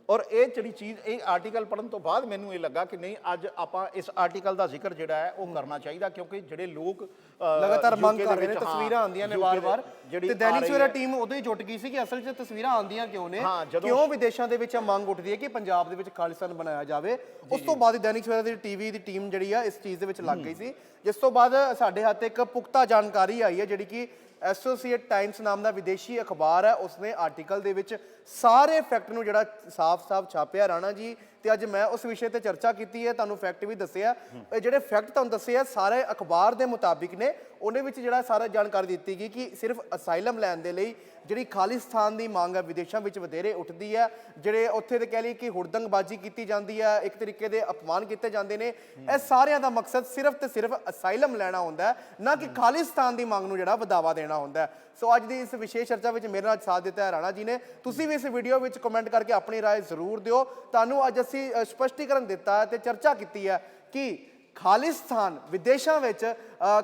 ਔਰ ਇਹ ਜਿਹੜੀ ਚੀਜ਼, ਇਹ ਆਰਟੀਕਲ ਪੜ੍ਹਨ ਤੋਂ ਬਾਅਦ ਮੈਨੂੰ ਇਹ ਲੱਗਾ ਕਿ ਨਹੀਂ, ਅੱਜ ਆਪਾਂ ਇਸ ਆਰਟੀਕਲ ਦਾ ਜ਼ਿਕਰ ਜਿਹੜਾ ਹੈ ਉਹ ਕਰਨਾ ਚਾਹੀਦਾ, ਕਿਉਂਕਿ ਜਿਹੜੇ ਲੋਕ ਲਗਾਤਾਰ ਮੰਗ ਕਰ ਰਹੇ ਨੇ, ਤਸਵੀਰਾਂ ਆਉਂਦੀਆਂ ਨੇ ਵਾਰ-ਵਾਰ, ਤੇ ਦੈਨਿਕ ਸਵੇਰਾ ਟੀਮ ਉਦੋਂ ਹੀ ਜੁਟ ਗਈ ਸੀ ਕਿ ਅਸਲ 'ਚ ਤਸਵੀਰਾਂ ਆਉਂਦੀਆਂ ਕਿਉਂ ਨੇ, ਕਿਉਂ ਵਿਦੇਸ਼ਾਂ ਦੇ ਵਿੱਚ ਮੰਗ ਉੱਠਦੀ ਹੈ ਕਿ ਪੰਜਾਬ ਦੇ ਵਿੱਚ ਖਾਲਿਸਤਾਨ ਬਣਾਇਆ ਜਾਵੇ। ਉਸ ਤੋਂ ਬਾਅਦ ਦੈਨਿਕ ਸਵੇਰਾ ਦੀ ਟੀਵੀ ਦੀ ਟੀਮ ਜਿਹੜੀ ਆ ਇਸ ਚੀਜ਼ ਦੇ ਵਿੱਚ ਲੱਗ ਗਈ ਸੀ, ਜਿਸ ਤੋਂ ਬਾਅਦ ਸਾਡੇ ਹੱਥ ਇੱਕ ਪੁਖਤਾ ਜਾਣਕਾਰੀ ਆਈ ਹੈ, ਜਿਹੜੀ ਕਿ ਐਸੋਸੀਏਟ ਟਾਈਮਸ ਨਾਮ ਦਾ ਵਿਦੇਸ਼ੀ ਅਖਬਾਰ ਹੈ, ਉਸਨੇ ਆਰਟੀਕਲ ਦੇ ਵਿੱਚ ਸਾਰੇ ਫੈਕਟ ਨੂੰ ਜਿਹੜਾ ਸਾਫ਼-ਸਾਫ਼ ਛਾਪਿਆ ਰਾਣਾ ਜੀ। ਤੇ ਅੱਜ ਮੈਂ ਉਸ ਵਿਸ਼ੇ ਤੇ ਚਰਚਾ ਕੀਤੀ ਹੈ, ਤੁਹਾਨੂੰ ਫੈਕਟ ਵੀ ਦੱਸਿਆ। ਇਹ ਜਿਹੜੇ ਫੈਕਟ ਤੁਹਾਨੂੰ ਦੱਸੇ ਆ ਸਾਰੇ ਅਖਬਾਰ ਦੇ ਮੁਤਾਬਿਕ ਨੇ। ਉਹਦੇ ਵਿੱਚ ਜਿਹੜਾ ਸਾਰਾ ਜਾਣਕਾਰੀ ਦਿੱਤੀ ਗਈ ਕਿ ਸਿਰਫ ਅਸਾਈਲਮ ਲੈਣ ਦੇ ਲਈ ਜਿਹੜੀ ਖਾਲਿਸਤਾਨ ਦੀ ਮੰਗ ਹੈ ਵਿਦੇਸ਼ਾਂ ਵਿੱਚ ਵਧੇਰੇ ਉੱਠਦੀ ਹੈ, ਜਿਹੜੇ ਉੱਥੇ ਦੇ ਕਹਿ ਲਈ ਕਿ ਹੁੜਦੰਗਬਾਜ਼ੀ ਕੀਤੀ ਜਾਂਦੀ ਹੈ, ਇੱਕ ਤਰੀਕੇ ਦੇ ਅਪਮਾਨ ਕੀਤੇ ਜਾਂਦੇ ਨੇ। ਇਹ ਸਾਰਿਆਂ ਦਾ ਮਕਸਦ ਸਿਰਫ ਤੇ ਸਿਰਫ ਅਸਾਈਲਮ ਲੈਣਾ ਹੁੰਦਾ ਹੈ, ਨਾ ਕਿ ਖਾਲਿਸਤਾਨ ਦੀ ਮੰਗ ਨੂੰ ਜਿਹੜਾ ਵਧਾਵਾ ਦੇਣਾ ਹੁੰਦਾ ਹੈ। ਸੋ ਅੱਜ ਦੀ ਇਸ ਵਿਸ਼ੇਸ਼ ਚਰਚਾ ਵਿੱਚ ਮੇਰੇ ਨਾਲ ਸਾਥ ਦਿੱਤਾ ਹੈ ਰਾਣਾ ਜੀ ਨੇ। ਤੁਸੀਂ ਵੀ ਇਸ ਵੀਡੀਓ ਵਿੱਚ ਕਮੈਂਟ ਕਰਕੇ ਆਪਣੀ ਰਾਏ ਜ਼ਰੂਰ ਦਿਓ। ਤੁਹਾਨੂੰ ਅੱਜ ਅਸੀਂ ਸਪਸ਼ਟੀਕਰਨ ਦਿੱਤਾ ਹੈ ਤੇ ਚਰਚਾ ਕੀਤੀ ਹੈ ਕਿ ਖਾਲਿਸਤਾਨ, ਵਿਦੇਸ਼ਾਂ ਵਿੱਚ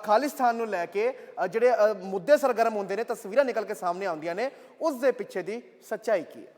ਖਾਲਿਸਤਾਨ ਨੂੰ ਲੈ ਕੇ ਜਿਹੜੇ ਮੁੱਦੇ ਸਰਗਰਮ ਹੁੰਦੇ ਨੇ, ਤਸਵੀਰਾਂ ਨਿਕਲ ਕੇ ਸਾਹਮਣੇ ਆਉਂਦੀਆਂ ਨੇ, ਉਸ ਦੇ ਪਿੱਛੇ ਦੀ ਸੱਚਾਈ ਕੀ ਹੈ।